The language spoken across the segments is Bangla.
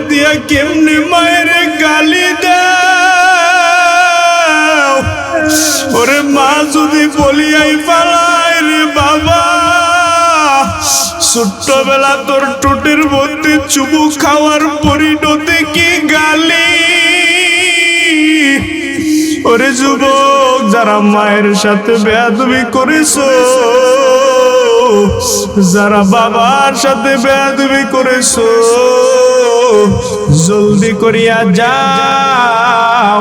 দিয়া কেমনে মায়ের গালি দাও। ওরে মা যদি বলিয়াই পালায় রে বাবা, ছোট্টবেলা তোর ঠোঁটের মধ্যে চুমু খাওয়ার পরিণতি কি গালি। ওরে যুবক, যারা মায়ের সাথে বেয়াদবি করেছো, যারা বাবার সাথে বেয়াদবি করেছো, জলদি করিয়া যাও,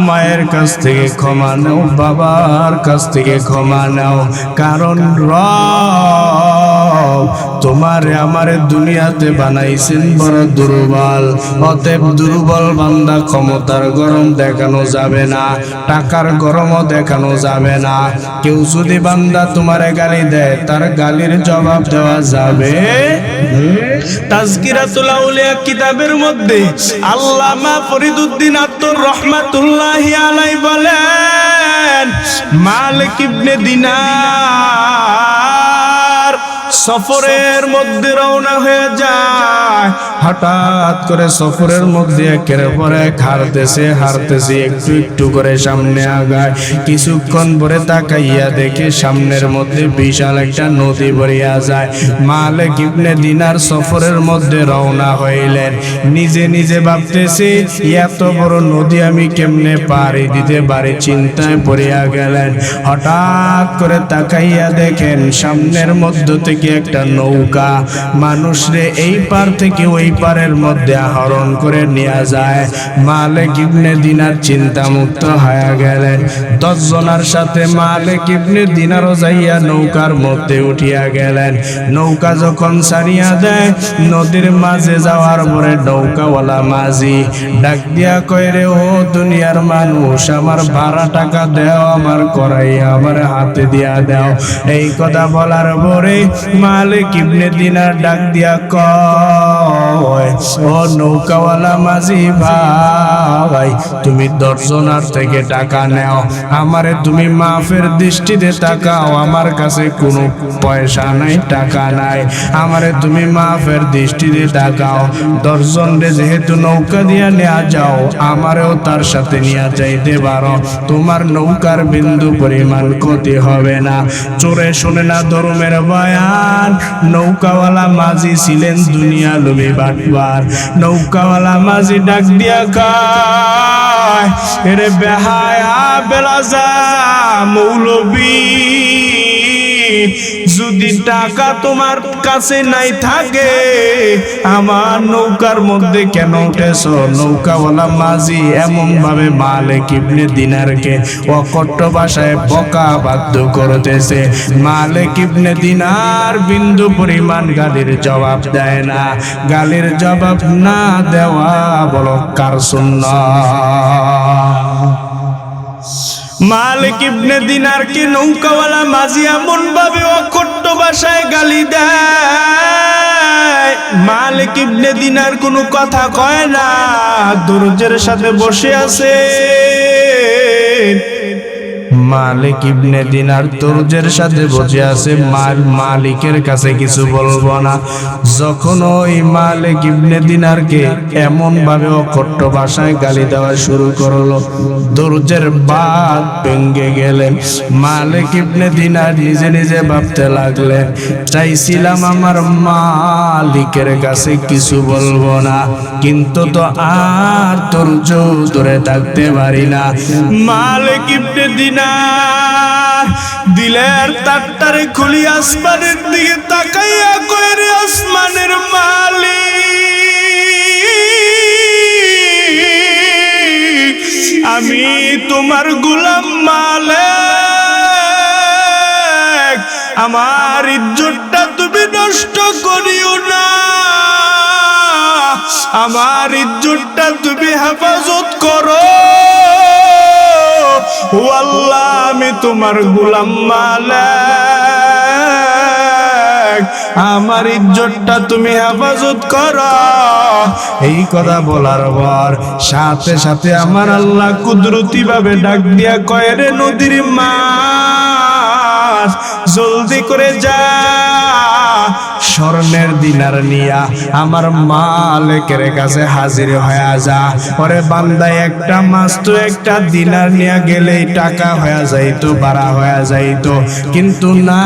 মায়ের কাছ থেকে ক্ষমা নাও, বাবার কাছ থেকে ক্ষমা নাও। কারণ রব তোমারে আমারে দুনিয়াতে বানাইছেন বড় দুর্বল। অতএব দুর্বল বান্দা ক্ষমতার গরম দেখানো যাবে না, টাকার গরমও দেখানো যাবে না। কেউ যদি বান্দা তোমারে গালি দেয়, তার গালির জবাব দেওয়া যাবে। তাজকিরাতুল আউলিয়া কিতাবের মধ্যে আল্লামা ফরিদউদ্দীন আত্মর রহমাতুল্লাহি আলাইহি বলেন, মালিক ইবনে দিনার সফরের মধ্যে রওনা হয়ে যায়। হঠাৎ করে সফরের মধ্যে একের পর এক হারতেছে, একটু একটু করে সামনে আগায়। কিছুক্ষণ পরে তাকাইয়া দেখে সামনের মধ্যে বিশাল একটা নদী বহিয়া যায়। মালিক ইবনে দিনার সফরের মধ্যে রওনা হইলেন। নিজে নিজে ভাবতেছে, এত বড় নদী আমি কেমনে পাড়ি দিতে পারি, চিন্তায় পড়িয়া গেলেন। হঠাৎ করে তাকাইয়া দেখেন সামনের মধ্য থেকে একটা নৌকা মানুষরে এই পার থেকে ওই পারের মধ্যে আহরণ করে নিয়ে যায়। মালিক ইবনে দিনার চিন্তা মুক্ত হয়ে গেলেন। 10 জনের সাথে মালিক ইবনে দিনারও যাইয়া নৌকার মধ্যে উঠিয়া গেলেন। নৌকা যখন ছাড়িয়া দেয়, নদীর মাঝে যাওয়ার পরে নৌকাওয়ালা মাঝি ডাক দিয়া কয়, রে ও দুনিয়ার মানুষ, আমার ভাড়া টাকা দেও, আমার করাইয়া আমার হাতে দিয়া দাও। এই কথা বলার পরে মালিক ইবনে দিনার ডাক দিয়া কয়, ও নৌকাওয়ালা মাঝি ভাই, তুমি 10 জনের থেকে টাকা নাও, আমারে তুমি মাফের দৃষ্টিতে তাকাও। আমার কাছে কোনো পয়সা নাই, টাকা নাই, আমারে তুমি মাফের দৃষ্টিতে তাকাও। 10 জনরে যেহেতু নৌকা দিয়া নেওয়া যাও, আমারেও তার সাথে নিয়ে যাইতে পারো, তোমার নৌকার বিন্দু পরিমাণ ক্ষতি হবে না। চোরে শুনে না ধর্মের বয়ান। নৌকাওয়ালা মাঝি ছিলেন দুনিয়া লোভী বাটবার। নৌকাওয়ালা মাঝি ডাক দিয়া কয়, এরে বেহায়া বেলাজা মৌলবী, যদি টাকা তোমার কাছে নাই থাকে, আমার নৌকার মধ্যে কেন উঠেছো? নৌকাওয়ালা মাঝি এমন ভাবে মালিক ইবনে দিনারকে অকট্ট ভাষায় বকা বাধ্য করতেছে। মালিক ইবনে দিনার বিন্দু পরিমাণ গালির জবাব দেয় না। গালির জবাব না দেওয়া বলো কার সুন্নাহ। মালিক ইবনে দিনারকে নৌকাওয়ালা মাঝি এমন ভাবে অকট্ট ভাষায় গালি দেয়, মালিক ইবনে দিনার কোনো কথা কয় না, ধৈর্যের সাথে বসে আছে। মালিক ইবনে দিনার ধৈর্যের সাথে বসে আছে, মালিকের কাছে কিছু বলবো না। যখন ওই মালিক ইবনে দিনারকে এমন ভাবে অকট্ট ভাষায় গালি দেওয়া শুরু করলো, ধৈর্যের বাঁধ ভেঙে গেলেন। মালিক ইবনে দিনার নিজে নিজে ভাবতে লাগলেন, চাইছিলাম আমার মালিকের কাছে কিছু বলবো না, কিন্তু তো আর ধৈর্য ধরে থাকতে পারি না। মালিক ইবনে দিনার দিলের তারটারে খুলি আসমানের দিকে তাকাইয়া কয়, রে আসমানের মালিক, আমি তোমার গোলাম মালিক, আমার ইজ্জতটা তুমি নষ্ট করিও না, আমার ইজ্জতটা তুমি হেফাজত করো। ও আল্লাহ, আমি তোমার গোলাম মালিক, আমার ইজ্জতটা তুমি হেফাজত করো। এই কথা বলার পর সাথে সাথে আমার আল্লাহ কুদরতি ভাবে ডাক দিয়া কয়, রে নদীর মাছ, জলদি করে যা, স্বর্ণের দিনার নিয়া আমার মালিকের কাছে হাজির হয়ে যা। ওরে বান্দা, একটা মাস তো একটা দিনার নিয়া গেলেই টাকা হয়ে যাইতো, বাড়া হয়ে যাইতো, কিন্তু না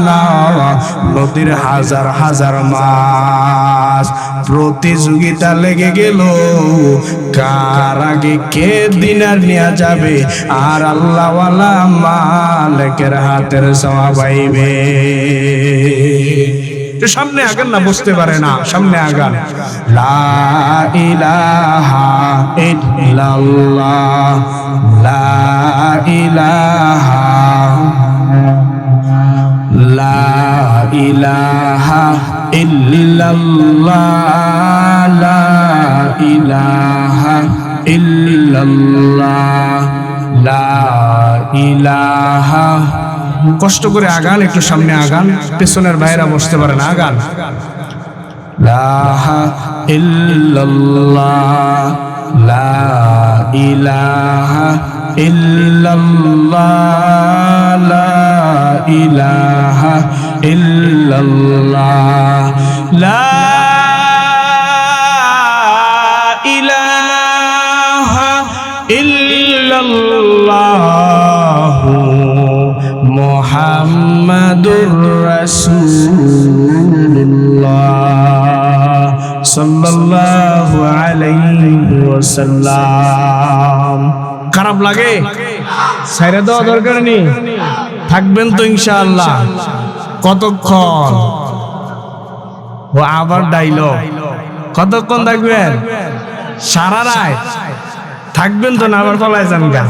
না, নদীর হাজার হাজার মাস প্রতিযোগিতা লেগে গেল, কার আগে কে দিনার নিয়ে যাবে, আর আল্লাহওয়ালা মালিকের হাতের ছোঁয়া পাইবে। সামনে আগান না, বুঝতে পারে না, সামনে আগান। লা ইলাহা ইল্লাল্লাহ, লা ইলাহা, লা ইলাহা ইল্লাল্লাহ, লা ইলাহা ইল্লাল্লাহ, লা ইলাহা। কষ্ট করে আগান, একটু সামনে আগান, পেছনের ভাইরা বসতে পারেন, আগান। লা ইল্লাল্লাহ, লা ইলাহা ইল্লাল্লাহ, লা ইলাহা ইল্লাল্লাহ, লা ইলাহা ইল্লাল্লাহ, মুহাম্মাদুর রাসূলুল্লাহ সাল্লাল্লাহু আলাইহি ওয়াসাল্লাম। খারাপ লাগে? ছাইরা দেওয়া দরকার নেই, থাকবেন তো ইনশাআল্লাহ। কতক্ষণ? ও আবার ডাইলগ, কতক্ষণ থাকবেন? সারা রাত থাকবেন তো না, আবার পলায় যান গা।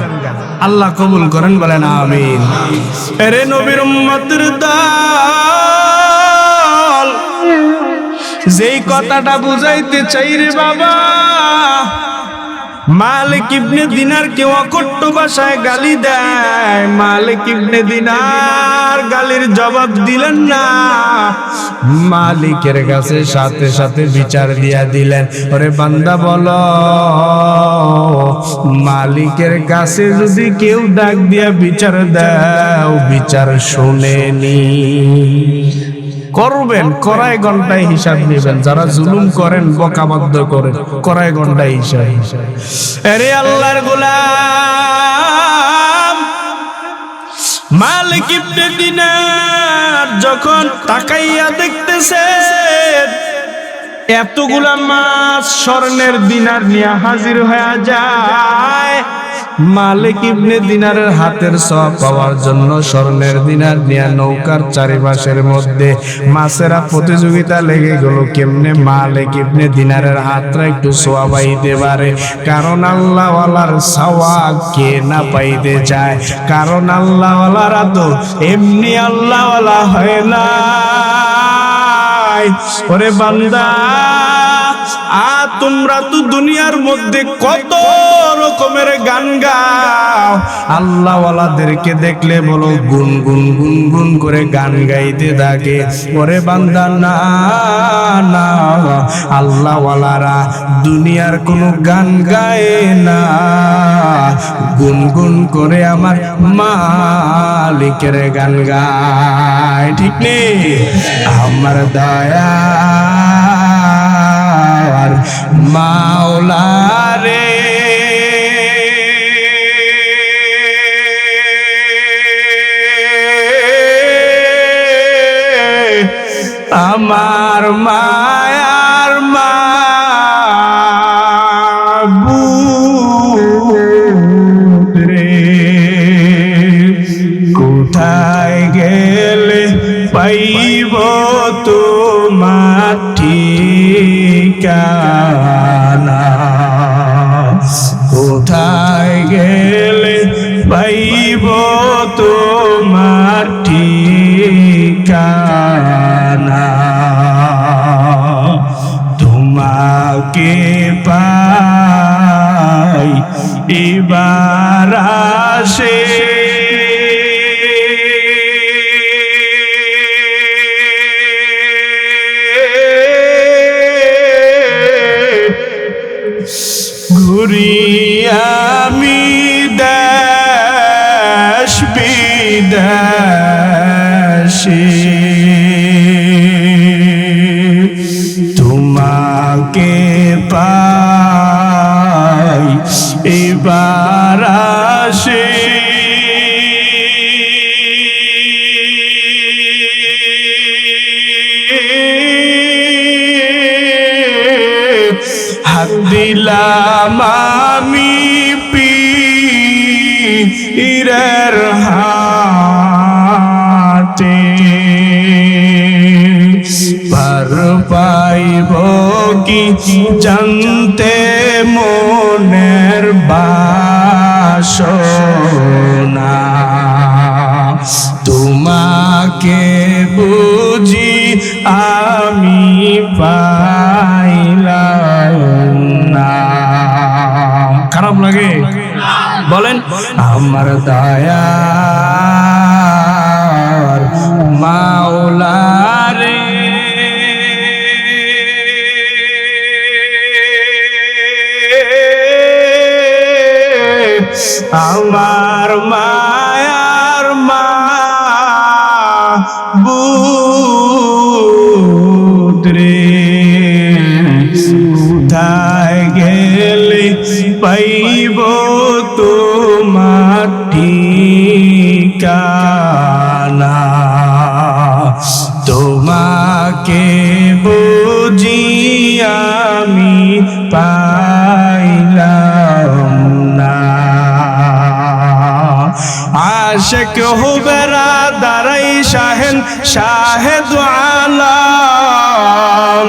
আল্লাহ কবুল করেন, বলেন আমিন। এরে নবীর উম্মতের দল, যেই কথাটা বুঝাইতে চাই রে বাবা, মালিক ইবনে দিনার কেউ অকট্য ভাষায় গালি দেয়, মালিক ইবনে দিনার গালির জবাব দিলেন না, মালিকের কাছে সাথে সাথে বিচার দিয়া দিলেন। ওরে বান্দা বলো, মালিকের কাছে যদি কেউ ডাক দিয়া বিচার দাও, বিচার শুনেনি করবেন, কড়াই ঘন্টায় হিসাব নেবেন। যারা জুলুম করেন, বকাবদ্ধ করেন, কড়াই ঘন্টায় হিসাব। আরে আল্লাহর গোলাম, মালিক ইবনে দিনার যখন তাকাইয়া দেখতেছে এতগুলা মাছ স্বর্ণের দিনার নিয়ে হাজির হয়ে যায়, মালিক ইবনে দিনারের হাতের ছোঁয়া পাওয়ার জন্য স্বর্ণের দিনার নিয়ে নৌকার চারিপাশের মধ্যে মাছেরা প্রতিযোগিতা লেগে গেল, কেমনে মালিক ইবনে দিনারের হাতটা একটু ছোঁয়া পাইতে পারে। কারণ আল্লাহওয়ালার ছোঁয়া কে না পাইতে চায়, কারণ আল্লাহওয়ালারা তো এমনি আল্লাহওয়ালা হয় না। ওরে বান্দা, তোমরা তো দুনিয়ার মধ্যে কত রকমের গান গাও, আল্লাহওয়ালাদেরকে দেখলে বলো গুন গুন গুন গুন করে গান গাইতে থাকে। ওরে বান্দা, না না, আল্লাহওয়ালারা দুনিয়ার কোনো গান গায় না, গুনগুন করে আমার মালিকের গান গায়। ঠিক নেই? আমার দয়া মাওলা রে, আমার মায়ার মাবুদ রে, কোথায় গেলে পাইব তোমার ঠিকানা, কোথায় গেলে পাইব তোমার ঠিকানা, তোমাকে পাই এবার আসে ঘুরি আমি দেশ বিদেশ। তোমাকে পাই এবার আসে হাত দিলাম আমি পীরের হাতে পার পাইব কি জানতে মনের বাসনা তোমাকে বুঝি আমি পাইলাম না। খারাপ লাগে বলেন? আমার দয়ার মাওলা রে আমার মায়ার মাবুদ রে কোথায় গেলে পাইব তোমার ঠিকানা তোমাকে বুঝি আমি পাইলাম না। আশিক হুবেরা দারাই শাহেন শাহেদ আলাম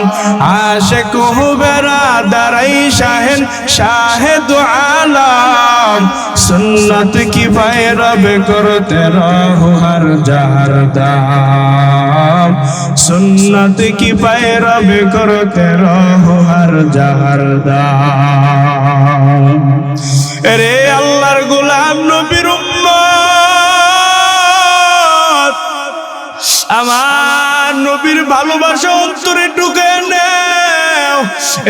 আশিক হুবেরা দারাই শাহেন শাহেদ আলাম सुन्नत की पैरव करते रहो हर जहर दाम सुन्नत की पैरव करते रहो हर जहर दाम। अरे अल्लाहर गुलाम नबीर उम्मत আমার নবীর ভালোবাসা অন্তরে ঢুকে নাও।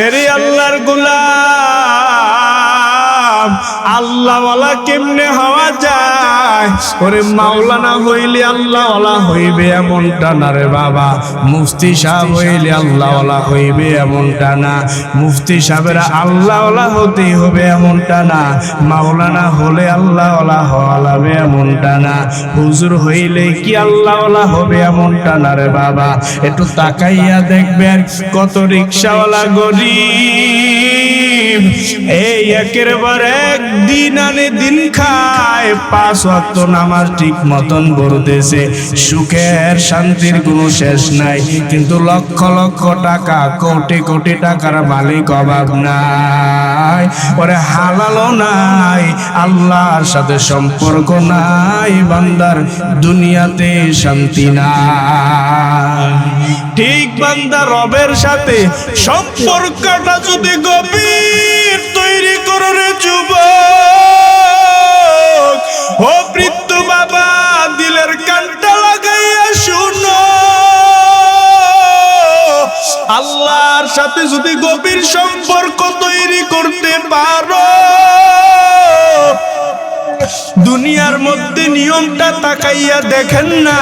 এরে আল্লাহর গোলাম আল্লাহ ওয়ালা কেমনে হওয়া যায়? ওরে মাওলানা হইলে আল্লাহ ওয়ালা হইবে এমনটা না রে বাবা। মুফতি সাহেব হইলে আল্লাহ ওয়ালা হইবে এমনটা না। মুফতি সাহেবরা আল্লাহ ওয়ালা হতেই হবে এমনটা না। মাওলানা হলে আল্লাহ ওয়ালা হওয়া লাগবে এমনটা না। হুজুর হইলে কি আল্লাহ ওয়ালা হবে এমনটা না রে বাবা। একটু তাকাইয়া দেখবেন কত রিকশাওয়ালা গরিব এই একের পর এক দিন আনে দিন খায়, 5 ওয়াক্ত নামাজ ঠিক মতন পড়তেছে, সুখের শান্তির কোনো শেষ নাই, কিন্তু লক্ষ লক্ষ টাকা কোটি কোটি টাকার মালিক অভাব নাই, ওরে হালালও নাই, আল্লাহর সাথে সম্পর্ক নাই, বান্দার দুনিয়াতে শান্তি নাই। ঠিক বান্দা রবের সাথে সম্পর্কটা যদি গভীর তৈরি করো রে যুবক, ও বৃদ্ধ বাবা দিলের কানটা লাগাইয়া শুনো, আল্লাহর সাথে যদি গভীর সম্পর্ক তৈরি করতে পারো, দুনিয়ার মধ্যে নিয়মটা তাকাইয়া দেখেন না,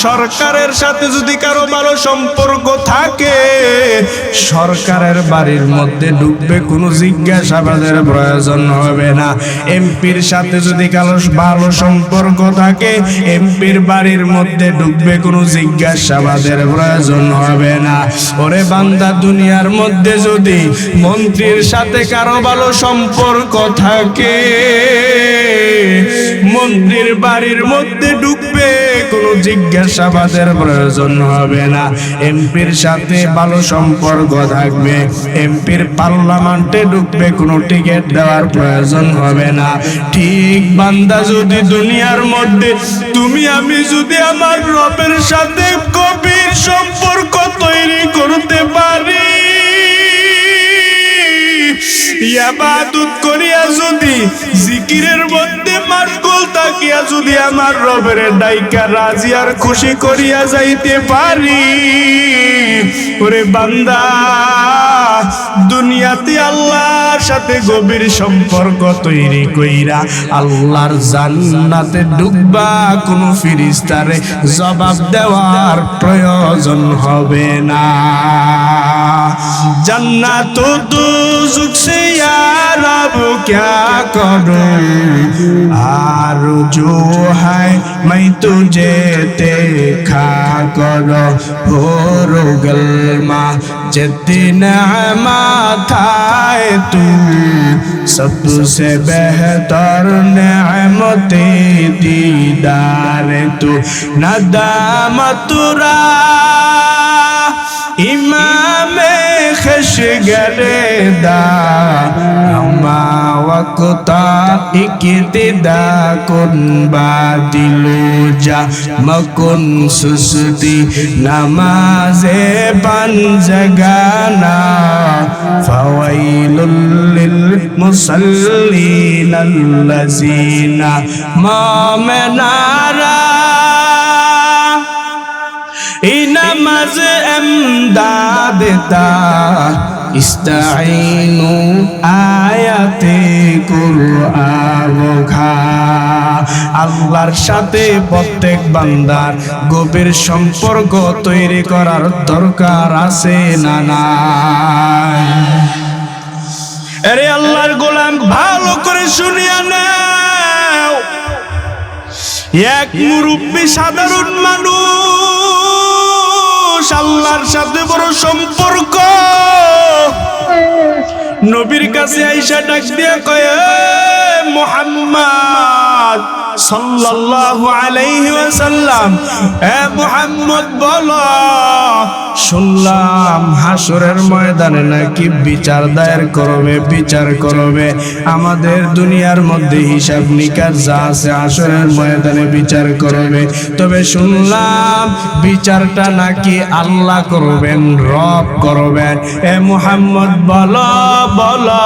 সরকারের সাথে যদি কারো ভালো সম্পর্ক থাকে, সরকারের বাড়ির মধ্যে ঢুকবে কোনো জিজ্ঞাসাবাদের প্রয়োজন হবে না। এমপির সাথে যদি কারো ভালো সম্পর্ক থাকে, এমপির বাড়ির মধ্যে ঢুকবে কোনো জিজ্ঞাসাবাদের প্রয়োজন হবে না। ওরে বান্দা দুনিয়ার মধ্যে যদি মন্ত্রীর সাথে কারো ভালো সম্পর্ক থাকে, মন্ত্রীর বাড়ির মধ্যে ঢুকবে কোনো জিজ্ঞাসাবাদের প্রয়োজন হবে না। এমপির সাথে ভালো সম্পর্ক থাকবে, এমপির পার্লামেন্টে ঢুকবে কোনো টিকিট দেওয়ার প্রয়োজন হবে না। ঠিক বান্দা যদি দুনিয়ার মধ্যে তুমি আমি যদি আমার রবের সাথে গভীর সম্পর্ক তৈরি করতে পারি, ইবাদত করিয়া যদি জিকিরের মধ্যে মাশগুল থাকিয়া যদি আমার রবের ডাইকা রাজি আর খুশি করিয়া যাইতে পারি, ওরে বান্দা দুনিয়াতে আল্লাহর সাথে গভীর সম্পর্ক তৈরি কইরা আল্লাহর জান্নাতে ঢুকবা, কোনো ফেরেশতারে জবাব দেওয়ার প্রয়োজন হবে না। जन्नत दोज़ख से या रब क्या करूं, आरज़ू है मैं तुझे देखा करो, हो गलमा जितना माथा है तू, सबसे बेहतर नेमते दीदार तू, नदामतुरा इमाम खशगरेदा अम्मा वक़्ता इक्तिदा कुन बादिलू जा मकुन सुस्ती नमाज़े बन जगाना फ़वैलुल लिल मुसल्लीन अल्लज़ीना मोमिनारा नमाज एमदादता इस्ताईनु आयाते कुरआन खा। আল্লাহর সাথে প্রত্যেক বান্দার গভীর সম্পর্ক তৈরি করার দরকার আছে না নাই? আরে আল্লাহর গোলাম ভালো করে শুনিয়া নাও, এক মুরব্বী সাধারণ মানুষ আল্লাহর সাথে বড় সম্পর্ক, নবীর কাছে আইসা ডাক দিয়া কয়, মুহাম্মদ সাল্লাল্লাহু আলাইহি ওয়াসাল্লাম, এ মুহাম্মদ বলো, শুনলাম হাসরের ময়দানে নাকি বিচার দায়ের করবে, বিচার করবে। আমাদের দুনিয়ার মধ্যে হিসাব নিকাশ যা আছে হাসরের ময়দানে বিচার করবে। তবে শুনলাম বিচারটা নাকি আল্লাহ করবেন, রব করবেন। এ মুহাম্মদ বলো বলো,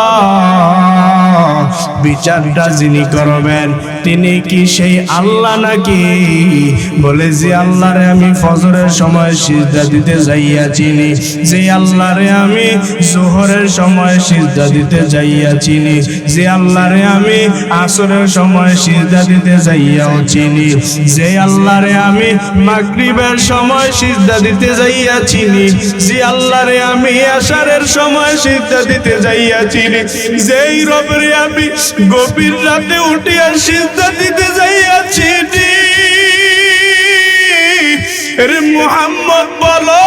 বিচারটা যিনি করবেন তিনি কি সেই আল্লাহ নাকি? বলে যে আল্লাহরে আমি ফজরের সময় সিজদা দিতে যাইয়াছিনি, যে আল্লাহরে আমি যোহরের সময় সিজদা দিতে যাইয়াছিনি, যে আল্লাহরে আমি আসরের সময় সিজদা দিতে যাইয়াও চিনি, যে আল্লাহরে আমি মাগরিবের সময় সিজদা দিতে যাইয়াছিনি, যে আল্লাহরে আমি আশারের সময় সিজদা দিতে যাইয়াছিনি, যেই রবেরে আমি গভীর রাতে উঠিয়া সিজদা দিতে যাইয়াছিনি। রে মুহাম্মদ বলো,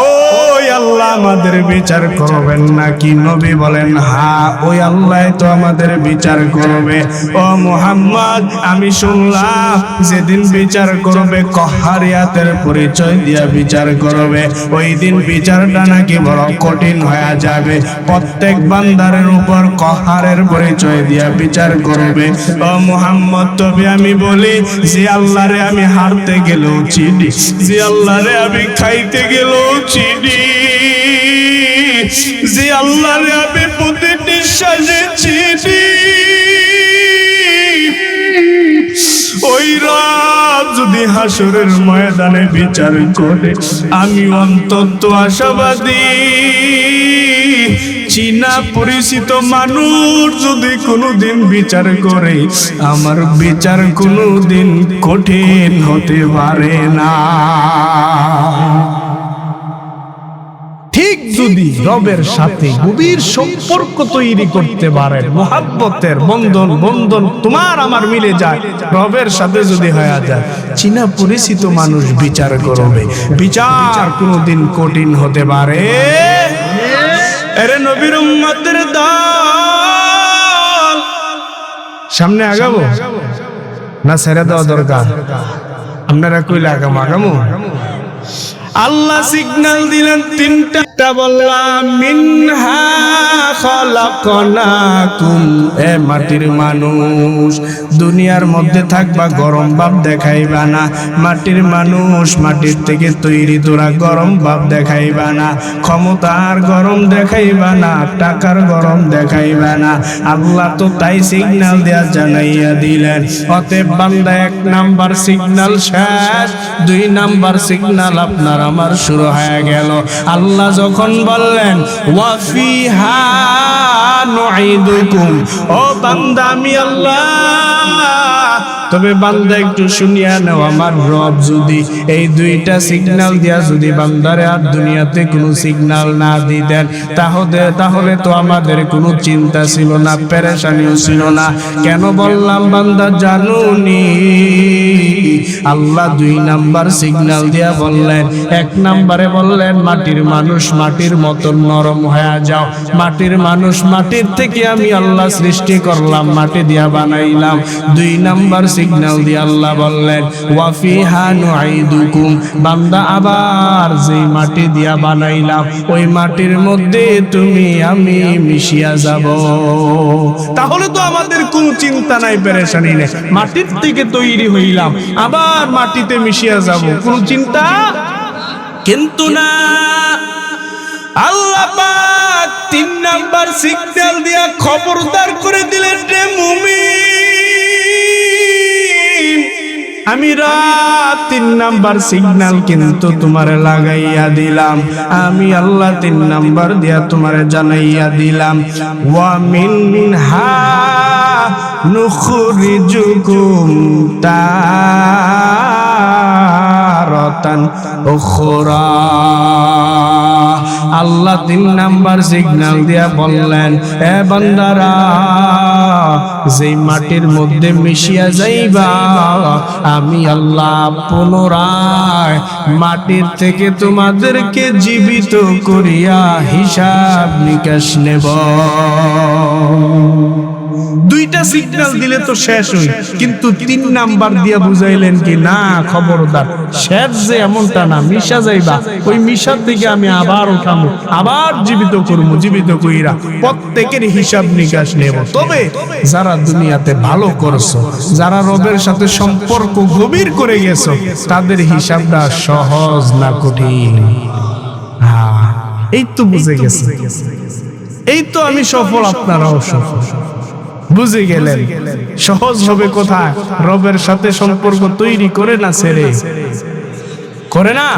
ওই আল্লাহ আমাদের বিচার করবেন নাকি? নবী বলেন, হ্যাঁ ওই আল্লাহ তো আমাদের বিচার করবে। ও মুহাম্মদ, আমি শুনলাম যেদিন বিচার করবে কহারিয়াতের পরিচয় দিয়া বিচার করবে, ওই দিন বিচারটা নাকি বড় কঠিন হয়ে যাবে। প্রত্যেক বান্দারের উপর কহারের পরিচয় দিয়া বিচার করবে। ও মুহাম্মদ, তবে আমি বলি, যে আল্লাহরে আমি হারতে গেলেও চিনি, যে আল্লাহরে আমি খাইতে গেলেও চিনি, যে আল্লাহরে আমি প্রতি নিঃশ্বাসে চিনি, ওই রব যদি হাসরের ময়দানে বিচার করে, আমি অন্তত আশাবাদী চিনা পরিচিত মানুষ যদি কোনোদিন বিচার করে, আমার বিচার কোনোদিন কঠিন হতে পারে না। ঠিক যদি রবের সাথে গভীর সম্পর্ক তৈরি করতে পারেন, মুহাব্বতের বন্ধন তোমার আমার মিলে যায়, রবের সাথে যদি হয়ে যায়, চিনা পরিচিত মানুষ বিচার করবে, বিচার কোনোদিন কঠিন হতে পারে? আরে নবীর উম্মতের দল, সামনে আগাবো না ছেড়ে দেওয়া দরকার? আপনারা কইলে আগামো? আল্লাহ সিগন্যাল দিলেন তিনটা, বললাম মিনহা খালাকনাকুম, এ মাটির মানুষ, দুনিয়ার মধ্যে থাকবা, গরম ভাব দেখাইবা না। মাটির মানুষ, মাটির থেকে তৈরি, তোরা গরম ভাব দেখাইবা না, ক্ষমতার গরম দেখাইবা না, টাকার গরম দেখাইবা না। আল্লাহ তো তাই সিগন্যাল দেয়া জানাইয়া দিলেন। অতএব বান্দা, 1 নাম্বার সিগন্যাল শেষ, 2 নাম্বার সিগন্যাল আপনারা আমার শুরু হয়ে গেল। আল্লাহ যখন বললেন ওয়া ফিহা নুঈদুকুম, ও বান্দা আমি আল্লাহ, তবে বান্দা একটু শুনিয়া নাও, আমার রব যদি এই দুইটা সিগন্যাল দিয়া যদি বান্দারে আর দুনিয়াতে কোনো সিগন্যাল না দিতেন, তাহলে তো আমাদের কোনো চিন্তা ছিল না, পেরেশানিও ছিল না। কেন বললাম বান্দা জানুনি? আল্লাহ দুই নাম্বার সিগন্যাল দিয়া বললেন। এক নাম্বারে বললেন মাটির মানুষ মাটির মতন নরম হয়ে যাও। মাটির মানুষ মাটির থেকে আমি আল্লাহ সৃষ্টি করলাম, মাটি দিয়া বানাইলাম। দুই নাম্বার সিগন্যাল দিয়ে আল্লাহ বললেন ওয়া ফিহা নুঈদুকুম, বান্দা আবার যেই মাটি দিয়া বানাইলাম ওই মাটির মধ্যে তুমি আমি মিশিয়া যাব। তাহলে তো আমাদের কোনো চিন্তা নাই, পেরেশানি নেই। মাটির থেকে তৈরি হইলাম, আবার মাটিতে মিশিয়া যাব, কোনো চিন্তা। কিন্তু না, আল্লাহ পাক তিন নাম্বার সিগন্যাল দিয়া খবরদার করে দিলেন, রে মুমিন, আমি রাত তিন নাম্বার সিগন্যাল কিন্তু তোমারে লাগাইয়া দিলাম। আমি আল্লাহ তিন নাম্বার দিয়া তোমারে জানাইয়া দিলাম ওয়া মিনহা নুখরিজুকুম তারাতান উখরা। আল্লাহ তিন নাম্বার সিগন্যাল দিয়া বললেন, এ বান্দারা, যেই মাটির মধ্যে মিশিয়া যাইবা আমি আল্লাহ পুনরায় মাটির থেকে তোমাদেরকে জীবিত করিয়া হিসাব নিকাশ নেব। দুইটা সিগন্যাল দিলে তো শেষ হই, কিন্তু তিন নাম্বার দিয়া বুঝাইলেন কি না, খবরদার, শেষ যে এমনটা না, মিশা যাইবা, ওই মিশার থেকে আমি আবার উঠাবো, আবার জীবিত করবো, জীবিত কইরা প্রত্যেকের হিসাব নিকাশ নেব। তবে যারা দুনিয়াতে ভালো করছো, যারা রবের সাথে সম্পর্ক গভীর করে গেছো, তাদের হিসাবটা সহজ না কঠিন? এই তো বুঝে গেছে, এই তো আমি সফল, আপনারাও সফল। বুঝে গেলেন সহজ হবে কোথায়? রবের সাথে সম্পর্ক তৈরি করে না ছেড়ে করে না,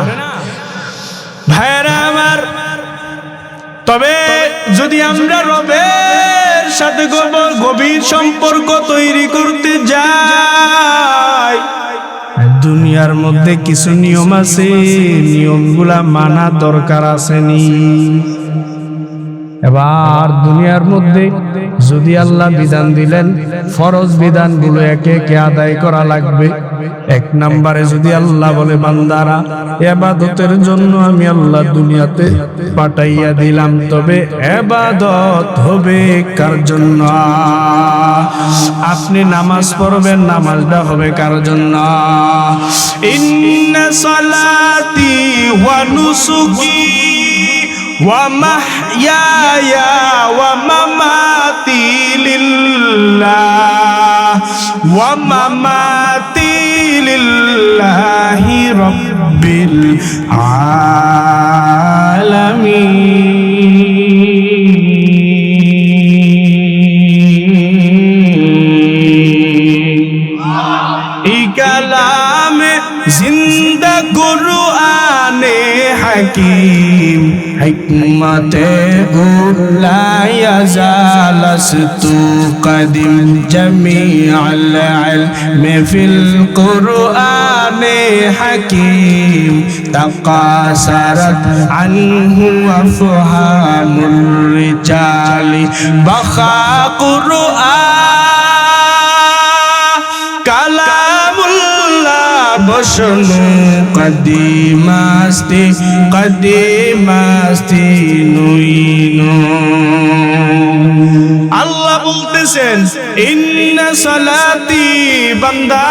ভাইরা আমার। তবে যদি আমরা রবের সাথে গভীর সম্পর্ক তৈরি করতে যাই, দুনিয়ার মধ্যে কিছু নিয়ম আছে, নিয়মগুলা মানা দরকার আসেনি। এবার দুনিয়ার মধ্যে যদি আল্লাহ বিধান দিলেন, ফরজ বিধানগুলো একে একে আদায় করা লাগবে। এক নম্বরে যদি আল্লাহ বলে বান্দারা ইবাদতের জন্য আমি আল্লাহ দুনিয়াতে পাঠাইয়া দিলাম, তবে ইবাদত হবে কার জন্য? আপনি নামাজ পড়বেন, নামাজটা হবে কার জন্য? ইন্না সালাতি ওয়া নুসুকি ওয়া মাহইয়ায়া ওয়া মামাতি লিল্লাহ ওয়া মামাতি লিল্লাহি রাব্বিল আলামিন। এই কালামে জিন্দা কুরআনে হাকিম হিকমতে লা ইয়াজালাস্তু কদিম জামিআল ইলমি ফিল কুরআনে হাকিম তাকাসারাত আনহু আফহামুর রিজালি বাখা কুরআন কালামুল্লাহ বসনু কদিমাস্তি কদিমাস্তি নুইনো। আল্লাহ বলতেছেন ইন্না সালাতি, বান্দা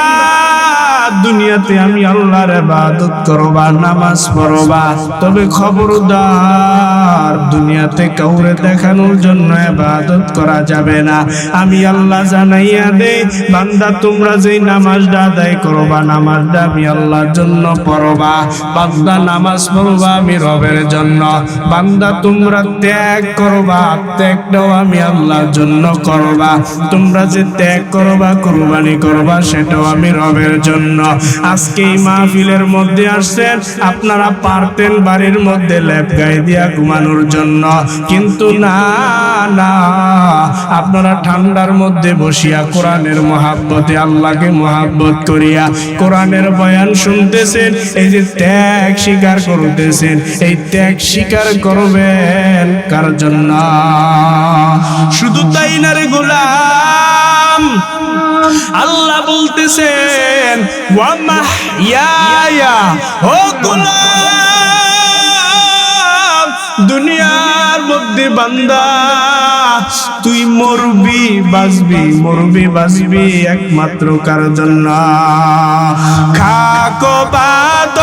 দুনিয়াতে আমি আল্লাহর ইবাদত করবা, নামাজ পড়বা, তবে খবরদার দুনিয়াতে কাউরে দেখানোর জন্য ইবাদত করা যাবে না। আমি আল্লাহ জানাইয়া দেই, বান্দা তোমরা যে নামাজটা আদায় করবা, নামাজটা আমি আল্লাহর জন্য পড়বা। বান্দা নামাজ পড়বা আমি রবের জন্য। বান্দা তোমরা ত্যাগ করবা, ত্যাগটাও আমি আল্লাহর জন্য করবা। তোমরা যে ত্যাগ করবা, কুরবানি করবা, সেটাও আমি রবের জন্য। আজকে এই মাহফিলের মধ্যে আসছেন, আপনারা পারতেন বাড়ির মধ্যে লেপ গায়ে দিয়া ঘুমানোর জন্য, কিন্তু না না, আপনারা ঠান্ডার মধ্যে বসিয়া কোরআনের মহাব্বতে আল্লাহকে মহাব্বত করিয়া কোরআনের বয়ান শুনতেছেন। এই যে ত্যাগ স্বীকার করতেছেন, এই ত্যাগ স্বীকার করবেন কার জন্য? শুধু তাই না রে গোলাম, আল্লাহ বলতেছেন ওয়া মাহইয়া, ও গোলাম, দুনিয়ার মধ্যে বান্দা তুই মরবি বাঁচবি, মরবি বাঁচবি একমাত্র কার জন্য? খাকো বাদ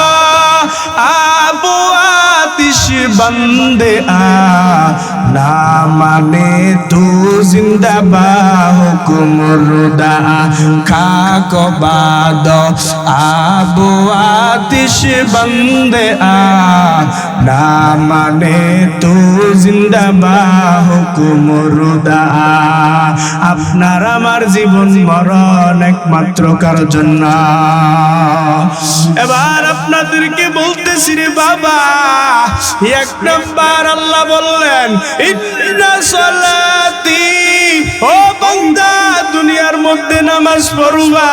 আবু আতিশ বন্দে না মানে তু জিন্দাবা হুকুম রুদা। খাকো বাদ আবু আতিশ বন্দে না মানে তু জিন্দাবা হুকুম রুদা। আপনার আমার জীবন মরণ একমাত্র কার জন্য? এবার আপনাদেরকে বলতেছি রে বাবা, এক নাম্বার আল্লাহ বললেন ইন্না সালাতি, ও বান্দা দুনিয়ার মধ্যে নামাজ পড়বা,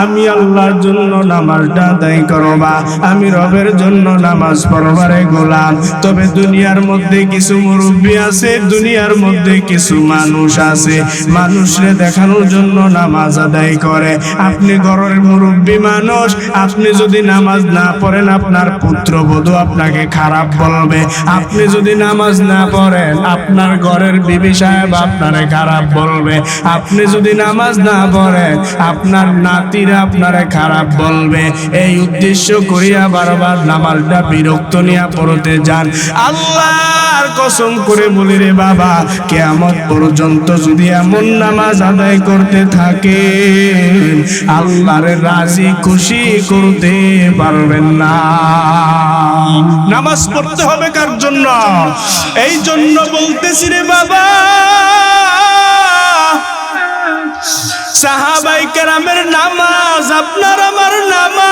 আমি আল্লাহর জন্য নামাজটা আদায় করবা, আমি রবের জন্য নামাজ পড়বা রে গোলাম। তবে দুনিয়ার মধ্যে কিছু মুরব্বী আছে, দুনিয়ার মধ্যে কিছু মানুষ আছে, মানুষরে দেখানোর জন্য নামাজ আদায় করে। আপনি ঘরের মুরব্বী মানুষ, আপনি যদি নামাজ না পড়েন আপনার পুত্রবধূ আপনাকে খারাপ বলবে। আপনি যদি নামাজ না পড়েন আপনার ঘরের বিবি সাহেব আপনারে খারাপ বলবে। আপনি যদি নামাজ না পড়েন আপনার নাতিরা আপনারে খারাপ বলবে। এই উদ্দেশ্য করিয়া বারবার নামাজটা বিরক্ত নিয়ে পড়তে যান। আল্লাহর কসম করে বলি রে বাবা, কিয়ামত পর্যন্ত যদি এমন নামাজ আদায় করতে থাকে আল্লাহরে রাজি খুশি করতে পারবেন না। নামাজ পড়তে হবে কার জন্য? এই জন্য বলতেছি রে বাবা, সাহাবায়ে কেরামের নামাজ আপনার আমার নামাজ।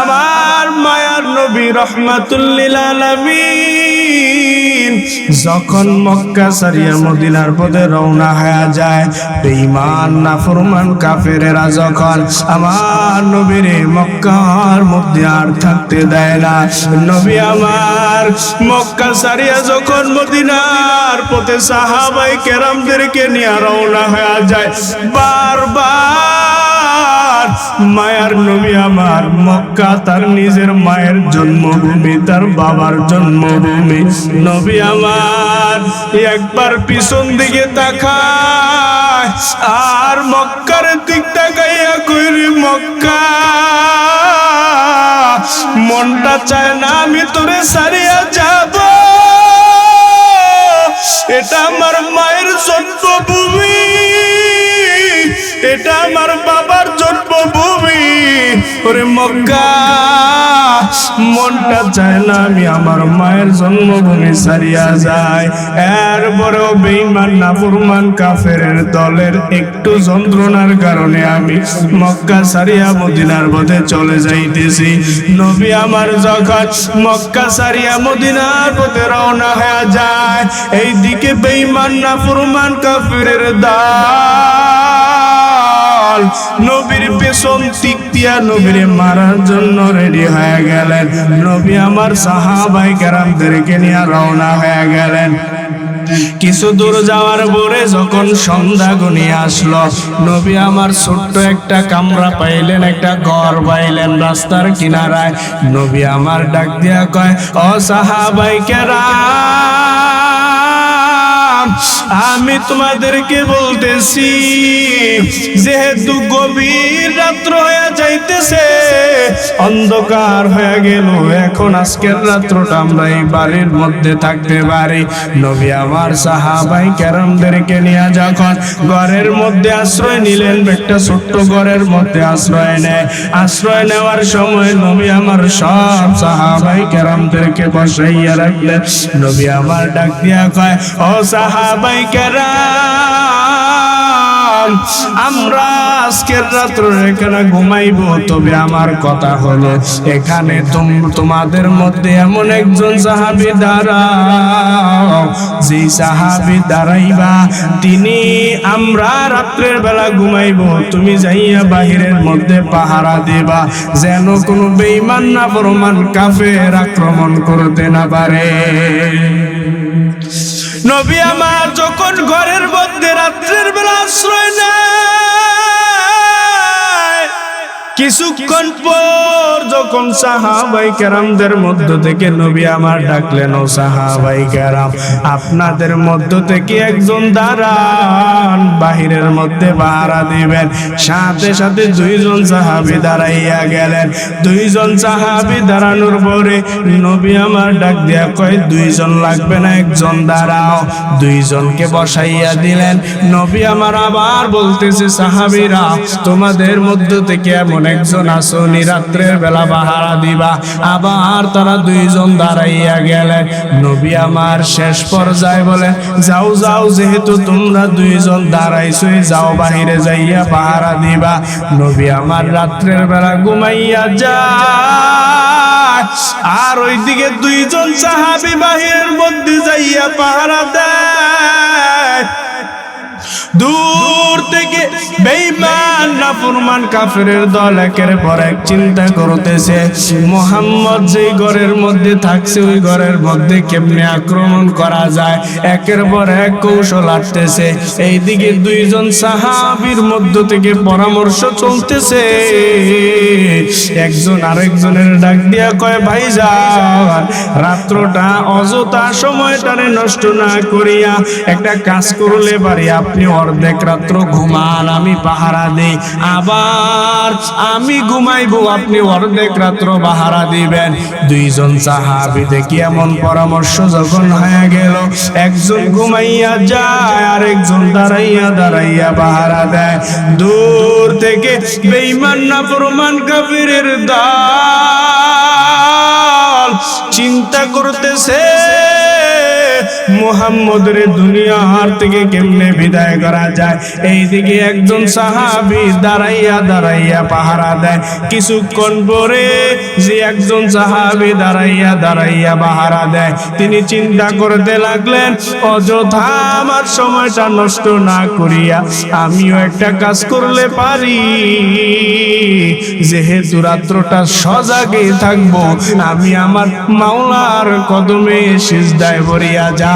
আমার মায়ার নবী রাহমাতুল লিল আলামিন যখন মক্কা ছাড়িয়া মদিনার পথে রওনা হয়ে যায়, বেঈমান নাফরমান কাফেরেরা যখন আমার নবীরে মক্কার মধ্যে আর থাকতে দেয় না, নবী আমার মক্কা ছাড়িয়া যখন মদিনার পথে সাহাবায়ে কেরামদেরকে নিয়ে রওনা হয়ে যায়, বারবার মায়ার নবী আমার মক্কা তার নিজের মায়ের জন্মভূমি, তার বাবার জন্মভূমি, নবী আমার একবার পিছন দিকে তাকায় আর মক্কার দিক তাকাইয়া কইরে মক্কা, মনটা চায় না আমি তোরে ছাড়িয়া যাব, এটা আমার মায়ের জন্মভূমি, এটা আমার বাবার জন্মভূমি। ওরে মক্কা, মনটা চায় না আমি আমার মায়ের জন্মভূমি ছাড়িয়া যাই। এরপরেও বেঈমান নাফরমান কাফেরের দলের একটু যন্ত্রণার কারণে আমি মক্কা ছাড়িয়া মদিনার পথে চলে যাইতেছি। নবী আমার যখন মক্কা ছাড়িয়া মদিনার পথে রওনা হয়ে যায়, এই দিকে বেঈমান নাফরমান কাফেরের দল নবীর পেছন দিক দিয়া নবীরে মারার জন্য রেডি হয়ে গেলেন। নবী আমার সাহাবায়ে কেরামদেরকে নিয়ে রওনা হয়ে গেলেন। কিছু দূর যাওয়ার পরে যখন সন্ধ্যা ঘনিয়ে আসলো, নবী আমার ছোট্ট একটা কামরা পাইলেন, একটা ঘর পাইলেন রাস্তার কিনারায়। নবী আমার ডাক দিয়া কয়, ও সাহাবায়ে কেরাম, আমি তোমাদেরকে বলতেছি, যেহেতু গভীর রাত্র হয়ে যাইতেছে, অন্ধকার হয়ে গেল, এখন আজকের রাত্রটা আমরা এই বাড়ির মধ্যে থাকতে পারি। নবী আমার সাহাবায়ে কেরামদেরকে নিয়ে যখন ঘরের মধ্যে আশ্রয় নিলেন, একটা ছোট্ট ঘরের মধ্যে আশ্রয় নেয়। আশ্রয় নেওয়ার সময় নবী আমার সব সাহাবায়ে কেরামদেরকে বসাইয়া রাখলেন। নবী আমার ডাক দিয়া কয়, ও সাহাবায়ে কেরাম, আমরা আজকের রাত্রে এখানে ঘুমাইবো, তবে আমার কথা হলো এখানে তোমাদের মধ্যে এমন একজন সাহাবী দাঁড়াও, যে সাহাবী দাঁড়াইবা তিনি আমরা রাত্রের বেলা ঘুমাইবো, তুমি যাইয়া বাহিরের মধ্যে পাহারা দেবা, যেন কোনো বেঈমান না ফরমান কাফের আক্রমণ করতে না পারে। নবী আমার যখন ঘরের মধ্যে রাত্রের বেলা আশ্রয় নেয়, কিছুক্ষণ পর যখন সাহাবায়ে কেরামদের মধ্য থেকে নবী আমার ডাকলেন, ও সাহাবায়ে কেরাম, আপনাদের মধ্য থেকে একজন দাঁড়ান, বাহিরের মধ্যে পাহারা দিবেন। সাথে সাথে দুইজন সাহাবী দাঁড়াইয়া গেলেন। দুইজন সাহাবী দাঁড়ানোর পরে নবী আমার ডাক দিয়া কয়, দুইজন লাগবে না, একজন দাঁড়াও। দুইজনকে বসাইয়া দিলেন। নবী আমার আবার বলতেছে, সাহাবীরা, তোমাদের মধ্য থেকে এমন একজন আসনি রাত্রের বেলা পাহারা দিবা। আবার তারা দুইজন দাঁড়াইয়া গেলেন। নবী আমার শেষ পর্যায়ে বলে, যাও যাও, যেহেতু তোমরা দুইজন দাঁড়াইছো, যাও বাহিরে যাইয়া পাহারা দিবা। নবী আমার রাত্রের বেলা ঘুমাইয়া যায়, আর ওইদিকে দুইজন সাহাবী বাহিরের মধ্যে যাইয়া পাহারা দেয়। দূর থেকে বেঈমান নাফরমান কাফেরের দল একের পর এক চিন্তা করতেছে, মুহাম্মদ যেই ঘরের মধ্যে থাকছে ওই ঘরের মধ্যে কেমনে আক্রমণ করা যায়, একের পর এক কৌশল আসতেছে। এইদিকে দুইজন সাহাবীর মধ্য থেকে পরামর্শ চলতেছে। একজন আরেকজনের ডাক দিয়া কয়, ভাইজান, রাত্রটা অযথা সময়টারে নষ্ট না করিয়া একটা কাজ করলে পারি, আপনি অর্ধেক রাত্র ঘুমান, আমি পাহারা দেই, আবার আমি ঘুমাইবো, আপনি অর্ধেক রাত্র পাহারা দিবেন। দুইজন সাহাবী দেখি এমন পরামর্শ যখন হয়ে গেল, একজন ঘুমাইয়া যায়, আর একজন দাঁড়াইয়া দাঁড়াইয়া পাহারা দেয়। দূর থেকে বেঈমান নাফরমান কাফিরের দল চিন্তা করতেছে, মুহাম্মদের দুনিয়ার থেকে কেমনে বিদায় করা যায়। এইদিকে একজন সাহাবী দাঁড়াইয়া দাঁড়াইয়া পাহারা দেয়। কিছুক্ষণ পরে যে একজন সাহাবী দাঁড়াইয়া দাঁড়াইয়া পাহারা দেয়, তিনি চিন্তা করতে লাগলেন, অযথা আমার সময়টা নষ্ট না করিয়া আমিও একটা কাজ করলে পারি। যেহেতু রাত্রটা সজাগে থাকবো, আমি আমার মাওলার কদমে সিজদায় পড়িয়া যা।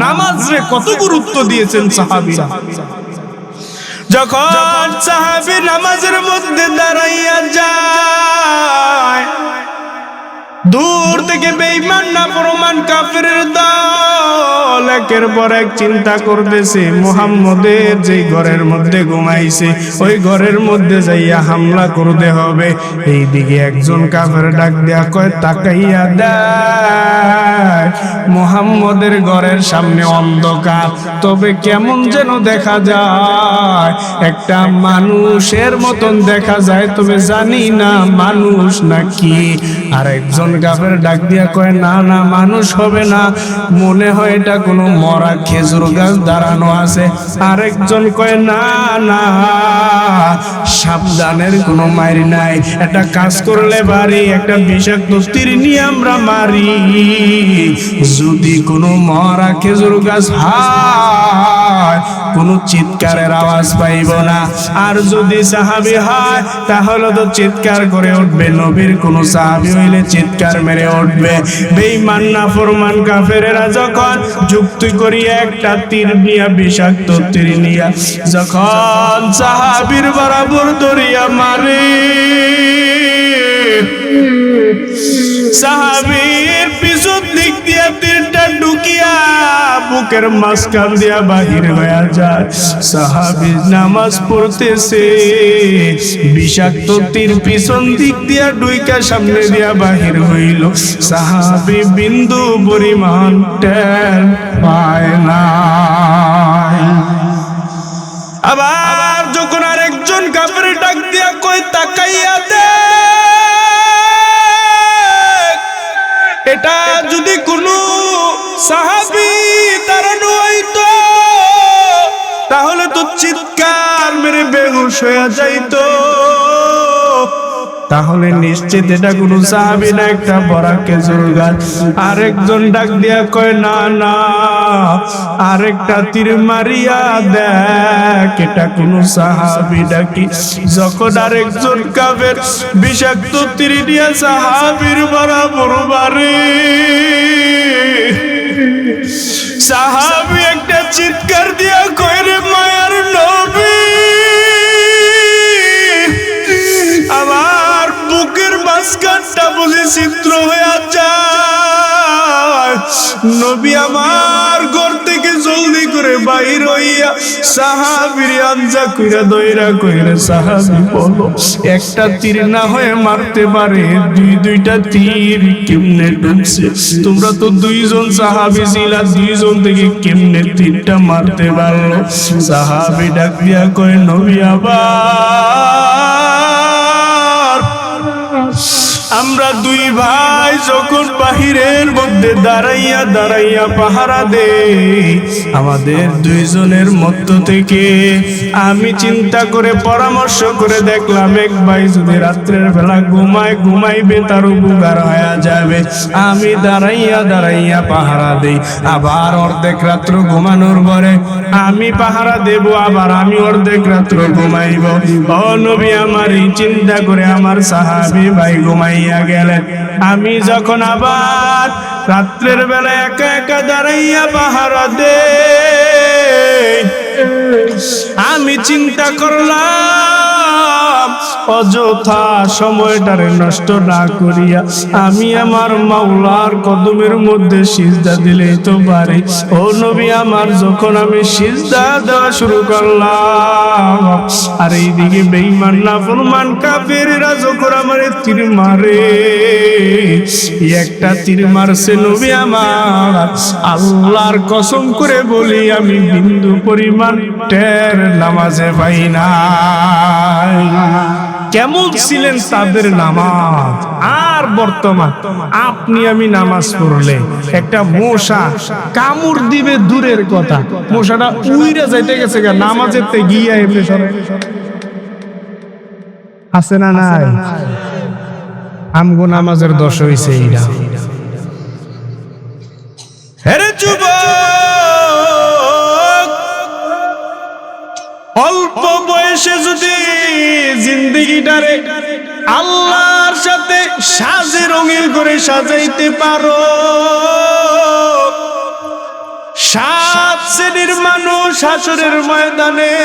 নামাজে কত গুরুত্ব দিয়েছেন সাহাবীরা। যখন সাহাবী নামাজের মধ্যে দাঁড়াইয়া যায়, দূর থেকে বেঈমান নাফরমান কাফেরের দল একের পর এক চিন্তা করতেছে, মুহাম্মদের যে ঘরের মধ্যে ঘুমাইছে ওই ঘরের মধ্যে যাইয়া হামলা করতে হবে। এইদিকে একজন কাফের ডাক দেয়া কয়, তাকাইয়া দেয়, মুহাম্মদের ঘরের সামনে অন্ধকার, তবে কেমন যেন দেখা যায়, একটা মানুষের মতন দেখা যায়, তবে জানি না মানুষ নাকি। আর একজন কাফের ডাক দিয়া কয়, না না, মানুষ হবে না, মনে হয় এটা কোনো মরা খেজুর গাছ দাঁড়ানো আছে। আরেকজন কয়, না না, সাবধানের কোনো মারি নাই, একটা কাজ করলে পারি, একটা বিষাক্ত তীর নিয়ে আমরা মারি, যদি কোনো মরা খেজুর গাছ হয় কোনো চিৎকারের আওয়াজ পাইব না, আর যদি সাহাবী হয় তাহলে তো চিৎকার করে উঠবে, নবীর কোন সাহাবী হইলে চিৎকার মেরে উঠবে। বেঈমান নাফরমান কাফেরেরা যখন যুক্তি করিয়া একটা তীর নিয়া, বিষাক্ত তীর নিয়া যখন সাহাবীর বরাবর ধরিয়া মারে, সাহাবীর পিছন দিক দিয়া তীরটা ঢুকিয়া বুকের মাঝখান দিয়া বাহির হয়ে যায়। সাহাবী নামাজ পড়তেছে, বিষাক্ত তীর পিছন দিক দিয়া ঢুইকা সামনে দিয়া বাহির হইল। সাহাবী বিন্দু পরিমাণ টের পায় না। আবার যখন আরেকজন কাফের ডাক দিয়া কই, তাকাইয়া দে, এটা যদি কোনো সাহাবী দাঁড়ানো হইতো তাহলে চিৎকার মেরে বেহুশ হয়ে যাইতো, তাহলে নিশ্চিত এটা কোনো সাহাবী না, একটা বড় খেজুর গাছ। আরেকজন ডাক দিয়া কয় না না, আরেকটা তীর মারিয়া দেখ এটা কোনো সাহাবী নাকি। যখন আরেকজন কাফের বিষাক্ত তীর দিয়া সাহাবীর বরাবর মারে, সাহাবী একটা চিৎকার দিয়া কয় রে মায়ার নবী, আমার বুকের মাঝখানটা বুঝি ছিদ্র হয়ে যায়। নবী আমার ঘর থেকে জলদি করে বাইর হইয়া সাহাবীর আঞ্জা কইরা দইরা কইরা সাহাবী বলো একটা তীর না হয়ে মারতে পারে, দুইটা তীর কেমনে ঢুকছে? তোমরা তো দুইজন সাহাবী ছিলা, দুইজন থেকে কেমনে তীরটা মারতে পারলো? সাহাবী ডাক দিয়া কয় নবী আবার আমরা দুই ভাই যখন বাহিরের মধ্যে দাঁড়াইয়া দাঁড়াইয়া পাহারা দেই, আমাদের দুইজনের মধ্য থেকে আমি চিন্তা করে পরামর্শ করে দেখলাম এক ভাই যদি রাত্রের বেলা ঘুমাইবে তার উপকার হয়ে যাবে। আমি দাঁড়াইয়া দাঁড়াইয়া পাহারা দেই, আবার অর্ধেক রাত্র ঘুমানোর পরে আমি পাহারা দেব, আবার আমি অর্ধেক রাত্র ঘুমাইব। ও নবী আমার এই চিন্তা করে আমার সাহাবী ভাই ঘুমাইয়া গেলেন। আমি যখন আবার রাত্রের বেলা একা একা দাঁড়াইয়া পাহারা দেই, আমি চিন্তা করলাম অযথা সময়টারে নষ্ট না করিয়া আমি আমার মাওলার কদমের মধ্যে সিজদা দিলেই তো পারি। ও নবী আমার যখন আমি সিজদা দেওয়া শুরু করলাম, আর এইদিকে বেঈমান নাফরমান কাফেররা যখন আমারে তীর মারে, একটা তীর মারছে নবী আমার, আল্লাহর কসম করে বলি আমি বিন্দু পরিমাণ টের নামাজে পাই না। কেমন ছিলেন তাদের নামাজ আর বর্তমান? আপনি আমি নামাজ পড়লে একটা মশা কামড় দিবে দূরের কথা, মশাটা উইরা যাইতে গেছে নামাজের তে গিয়া এমনি সরে আছে না নাই? আমগো নামাজের দোষ হইছে এইটা। হেরে যুবক, অল্প বয়সে যদি জিন্দেগিটারে আল্লাহর সাথে সাজে রঙিন করে সাজাইতে পারো, 7 শ্রেণীর মানুষ হাসরের ময়দানে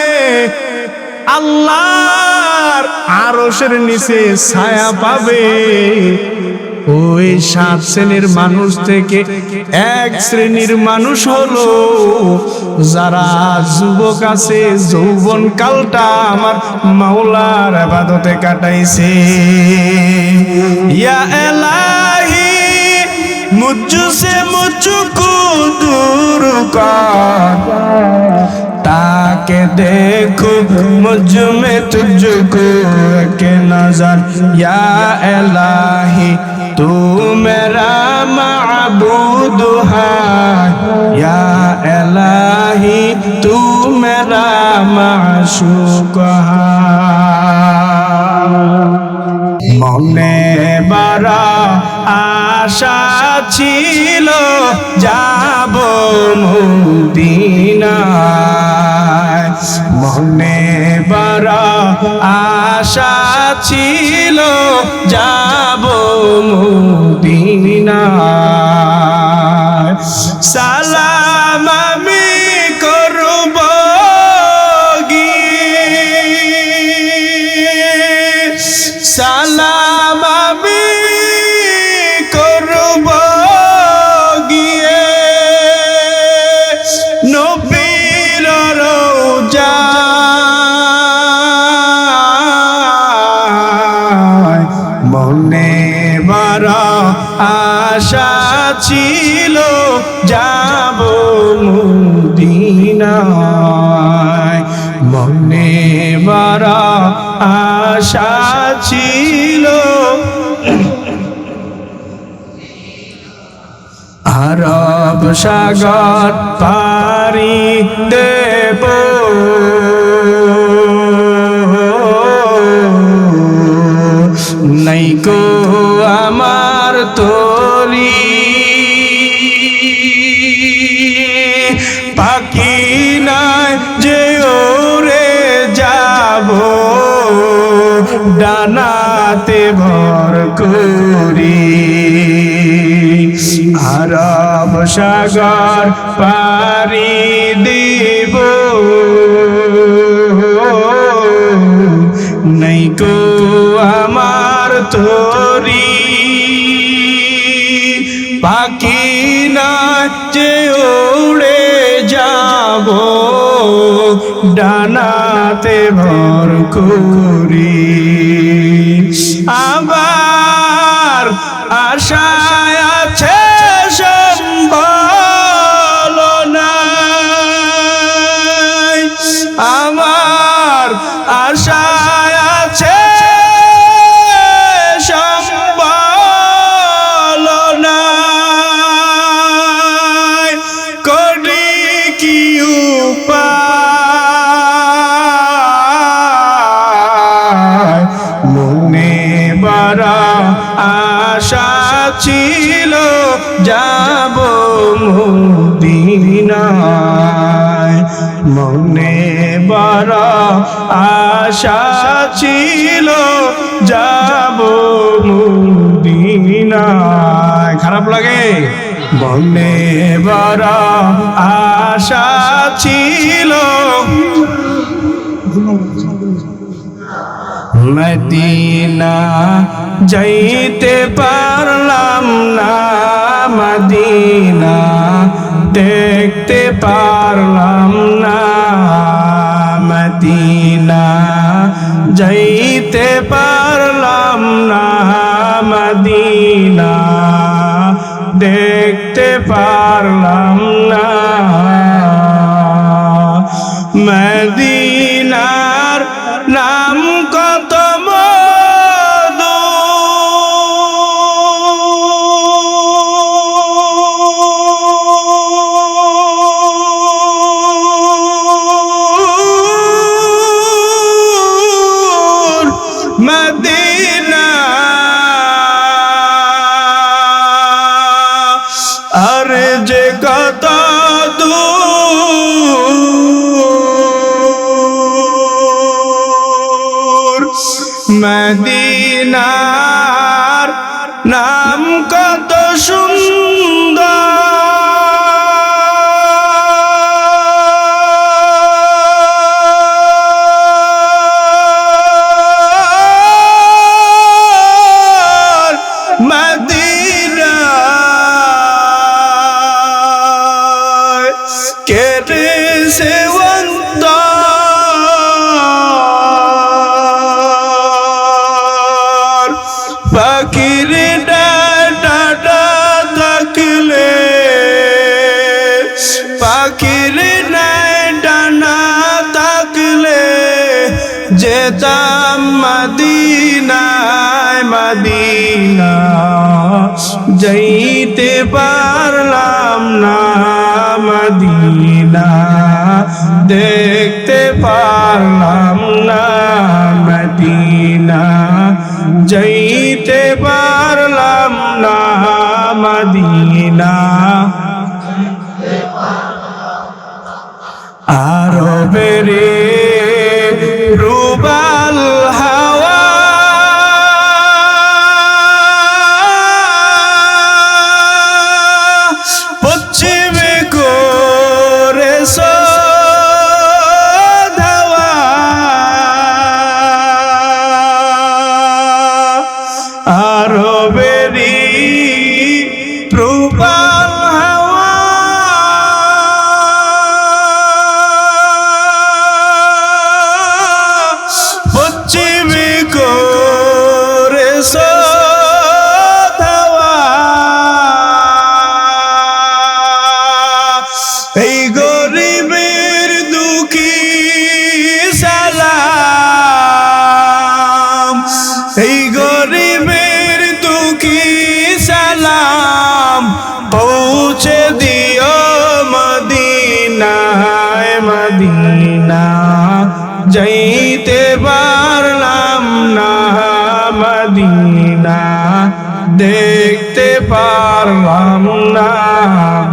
আল্লাহর আরশের নিচে ছায়া পাবে। ওই 7 শ্রেণীর মানুষ থেকে 1 শ্রেণীর মানুষ হলো যারা যুবক আছে, যৌবন কালটা আমার মাওলার ইবাদতে কাটাইছে। ইয়া ইলাহি মুঝসে মুঝকো দূর কর, ताके देखो मुझ में तुझको एक नजर। या इलाही तू मेरा माबूद है, या इलाही तू मेरा माशूक है। মনে বড় আশা ছিল যাব মদিনায়, মনে বড় আশা ছিল যাব মদিনায়। সালাম আমি করব সালাম আমি করব গিয়ে নবীর রওজায়। মনে বড় আশা ছিল যাব মদিনায়, মনে বড় আশা ছিল। আরব সাগর পার পারি দেব নাইকো আমার তরি পাখি নাই যে ওরে যাব ডানাতে ভর করি আরব সাগর পারি দিব নাইকো আমার তরি পাখি না যে উড়ে যাব ডানাতে ভর করি আবার আশায় আছে সম্বল নাই আমার আশায় আছে সম্বল নাই করি কি উপায় মনে বড় আশা ছিল যাব মদিনায় মনে বড় আশা ছিল যাব মদিনায় খারাপ লাগে মনে বড় আশা ছিল মদিনা যাইতে পারলাম না মদিনা দেখতে পারলাম না মদিনা যাইতে পারলাম না মদিনা দেখতে পারলাম না মদিনার নাম কত মদিনা আর যে কত দূর মদিনার নাম কত সুন্দর মদিনা কেটে সে অন্তর পাখির ডাটা থাকলে পাখির ডানা থাকলে যেতাম মদিনায় মদিনা যাইতে পারলাম না মদিনা দেখতে পারলাম না মদিনা যাইতে পারলাম না মদিনা আরবেরে রুবাল হাওয়া পশ্চিমে করে ধাওয়া যাইতে পারলাম না মদিনা, দেখতে পারলাম না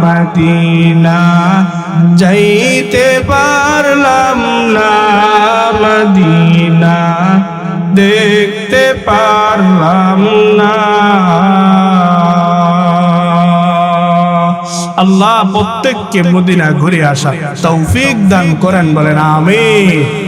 মদিনা, যাইতে পারলাম না মদিনা, দেখতে পারলাম না। আল্লাহ প্রত্যেককে মদিনা ঘুরে আসা তৌফিক দান করেন, বলেন আমিন।